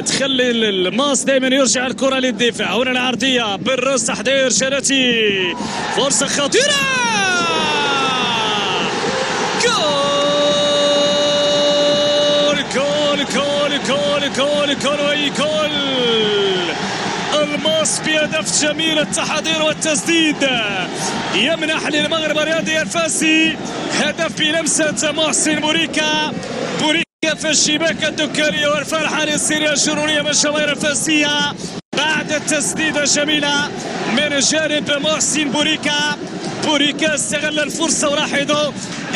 تخلي الماس دائما يرجع الكرة للدفاع. هنا العرضية بالراس تحضير شلاتي، فرصة خطيرة، جول جول جول جول جول جول جول الماس بهدف جميل، التحضير والتسديد يمنح للمغرب الرياضي الفاسي هدف بلمسة محسن بوريكا في الشباك الدكانية، والفرحة للسيريا الجنونية من الجماهير الفاسية بعد التسديدة الجميلة من جانب محسن بوريكا استغل الفرصة وراح يضو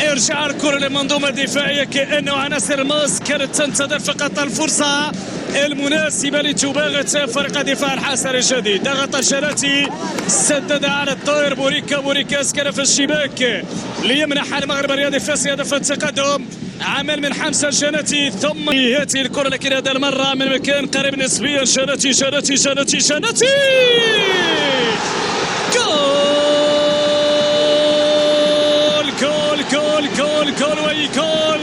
ارجع الكرة للمنظومة الدفاعية، كأنه عناصر الماس كانت تنتظر فقط الفرصة المناسبة لتباغت فريق دفاع الحصري الجديد. ضغط الشلاتي، سدد على الطائر بوريكا اسكن في الشباك ليمنح المغرب الرياضي الفاسي هدف التقدم. عمل من حمزة الجناتي ثم ياتي الكرة، لكن هذا المرة من مكان قريب نسبيا. شناتي جول ويجول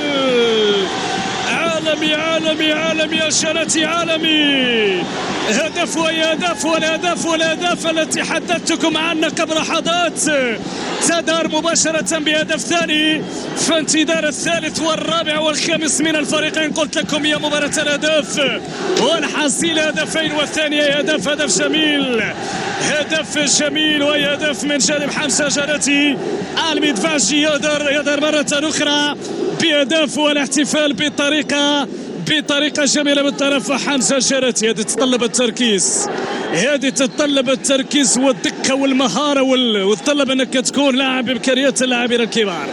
عالمي يا شناتي، عالمي. هدف والهدف التي حدثتكم عنه قبل لحظات تدار مباشرة بهدف ثاني، فانتظار الثالث والرابع والخامس من الفريقين. قلت لكم هي مباراة الأهداف والحصيل هدفين، والثانية هدف جميل وهي هدف من جانب حمزة جناتي. المدفعجي يدار مرة أخرى بهدف والاحتفال بطريقة جميلة من طرف حمزة جناتي. هذه تتطلب التركيز والدقة والمهارة وتطلب أنك تكون لاعب بإمكانيات اللاعبين الكبار.